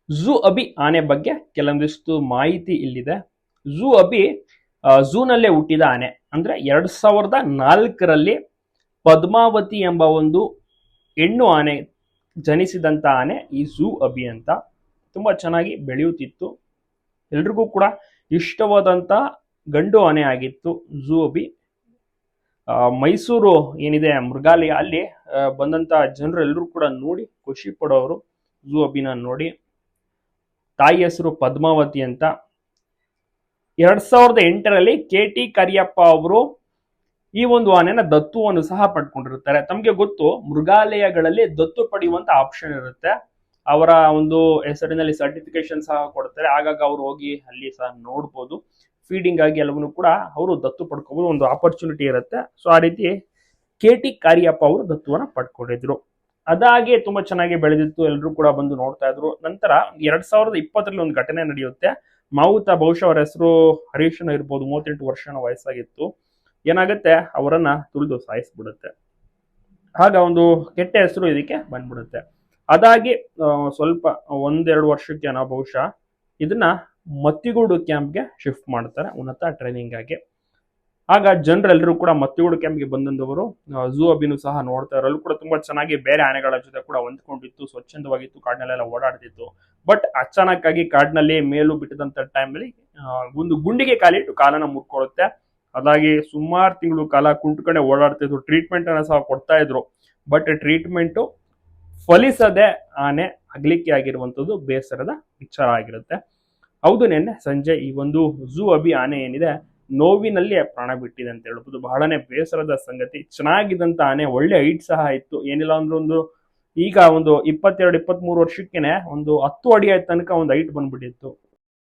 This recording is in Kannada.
ಝೂ ಅಬಿ ಆನೆ ಬಗ್ಗೆ ಕೆಲವೊಂದಿಷ್ಟು ಮಾಹಿತಿ ಇಲ್ಲಿದೆ. ಝೂ ಅಬಿ ಝೂನಲ್ಲೇ ಹುಟ್ಟಿದ ಆನೆ. ಅಂದ್ರೆ 2004ರಲ್ಲಿ ಪದ್ಮಾವತಿ ಎಂಬ ಒಂದು ಹೆಣ್ಣು ಆನೆ ಜನಿಸಿದಂತ ಆನೆ ಈ ಝೂ ಅಬಿ ಅಂತ. ತುಂಬಾ ಚೆನ್ನಾಗಿ ಬೆಳೆಯುತ್ತಿತ್ತು, ಎಲ್ರಿಗೂ ಕೂಡ ಇಷ್ಟವಾದಂತ ಗಂಡು ಆನೆ ಆಗಿತ್ತು ಝೂ ಅಬಿ. ಮೈಸೂರು ಏನಿದೆ ಮೃಗಾಲಯ, ಅಲ್ಲಿ ಬಂದಂತ ಜನರು ಎಲ್ಲರೂ ಕೂಡ ನೋಡಿ ಖುಷಿ ಪಡೋರು ಝೂ ಅಬಿನ ನೋಡಿ. ತಾಯಿ ಹೆಸರು ಪದ್ಮಾವತಿ ಅಂತ. 2008ರಲ್ಲಿ KT ಕರಿಯಪ್ಪ ಅವರು ಈ ಒಂದು ಆನೆನ ದತ್ತುವನ್ನು ಸಹ ಪಡ್ಕೊಂಡಿರ್ತಾರೆ. ತಮಗೆ ಗೊತ್ತು, ಮೃಗಾಲಯಗಳಲ್ಲಿ ದತ್ತು ಪಡೆಯುವಂತ ಆಪ್ಷನ್ ಇರುತ್ತೆ. ಅವರ ಒಂದು ಹೆಸರಿನಲ್ಲಿ ಸರ್ಟಿಫಿಕೇಶನ್ ಸಹ ಕೊಡ್ತಾರೆ. ಆಗಾಗ ಅವ್ರು ಹೋಗಿ ಅಲ್ಲಿ ಸಹ ನೋಡ್ಬೋದು. ಫೀಡಿಂಗ್ ಆಗಿ ಎಲ್ಲವನ್ನೂ ಕೂಡ ಅವರು ದತ್ತು ಪಡ್ಕೋಬಹುದು, ಒಂದು ಆಪರ್ಚುನಿಟಿ ಇರುತ್ತೆ. ಸೊ ಆ ರೀತಿ KT ಕರಿಯಪ್ಪ ಅವರು ದತ್ತುವನ್ನ ಪಡ್ಕೊಂಡಿದ್ರು. ಅದಾಗೆ ತುಂಬಾ ಚೆನ್ನಾಗಿ ಬೆಳೆದಿತ್ತು, ಎಲ್ಲರೂ ಕೂಡ ಬಂದು ನೋಡ್ತಾ ಇದ್ರು. ನಂತರ 2020ರಲ್ಲಿ ಒಂದು ಘಟನೆ ನಡೆಯುತ್ತೆ. ಮಾವುತ, ಬಹುಶಃ ಅವರ ಹೆಸರು ಹರೀಶನ ಇರ್ಬೋದು, 38 ವರ್ಷನ ವಯಸ್ಸಾಗಿತ್ತು. ಏನಾಗುತ್ತೆ, ಅವರನ್ನ ತುಳಿದು ಸಾಯಿಸ್ಬಿಡುತ್ತೆ. ಆಗ ಒಂದು ಕೆಟ್ಟ ಹೆಸರು ಇದಕ್ಕೆ ಬಂದ್ಬಿಡುತ್ತೆ. ಅದಾಗಿ ಸ್ವಲ್ಪ 1-2 ವರ್ಷಕ್ಕೆ ನಾವು ಬಹುಶಃ ಇದನ್ನ ಮತ್ತಿಗೂಡು ಕ್ಯಾಂಪ್ಗೆ ಶಿಫ್ಟ್ ಮಾಡ್ತಾರೆ, ಉನ್ನತ ಟ್ರೈನಿಂಗ್ ಆಗಿ. ಆಗ ಜನರೆಲ್ಲರೂ ಕೂಡ ಮತ್ತಿಗೂಡು ಕ್ಯಾಂಪ್ಗೆ ಬಂದವರು ಝೂ ಅಬಿನೂ ಸಹ ನೋಡ್ತಾ ಇರೋರು ಕೂಡ ತುಂಬಾ ಚೆನ್ನಾಗಿ ಬೇರೆ ಆನೆಗಳ ಜೊತೆ ಕೂಡ ಹೊಂದ್ಕೊಂಡಿತ್ತು, ಸ್ವಚ್ಛಂದವಾಗಿತ್ತು, ಕಾಡಿನಲ್ಲೆಲ್ಲ ಓಡಾಡ್ತಿತ್ತು. ಬಟ್ ಅಚಾನಕ್ ಆಗಿ ಕಾಡಿನಲ್ಲಿ ಮೇಲು ಬಿಟ್ಟಿದಂತ ಟೈಮಲ್ಲಿ ಒಂದು ಗುಂಡಿಗೆ ಕಾಲಿಟ್ಟು ಕಾಲನ್ನ ಮುರ್ಕೊಳ್ಳುತ್ತೆ. ಅದಾಗಿ ಸುಮಾರು ತಿಂಗಳು ಕಾಲ ಕುಂಟ್ಕೊಂಡೆ ಓಡಾಡ್ತಿದ್ರು. ಟ್ರೀಟ್ಮೆಂಟ್ ಅನ್ನ ಸಹ ಕೊಡ್ತಾ ಇದ್ರು. ಬಟ್ ಟ್ರೀಟ್ಮೆಂಟ್ ಫಲಿಸದೆ ಆನೆ ಅಗಲಿಕೆ ಆಗಿರುವಂತದ್ದು ಬೇಸರದ ವಿಚಾರ ಆಗಿರುತ್ತೆ. ಹೌದು, ನಿನ್ನೆ ಸಂಜೆ ಈ ಒಂದು ಝೂ ಅಬಿ ಆನೆ ಏನಿದೆ ನೋವಿನಲ್ಲಿ ಪ್ರಾಣ ಬಿಟ್ಟಿದೆ ಅಂತ ಹೇಳ್ಬೋದು. ಬಹಳನೇ ಬೇಸರದ ಸಂಗತಿ. ಚೆನ್ನಾಗಿದ್ದಂತ ಆನೆ, ಒಳ್ಳೆ ಹೈಟ್ ಸಹ ಇತ್ತು. ಏನಿಲ್ಲ ಅಂದ್ರೆ ಒಂದು ಈಗ ಒಂದು 22-23 ವರ್ಷಕ್ಕೇನೆ ಒಂದು 10 ಅಡಿ ತನಕ ಒಂದು ಹೈಟ್ ಬಂದ್ಬಿಟ್ಟಿತ್ತು.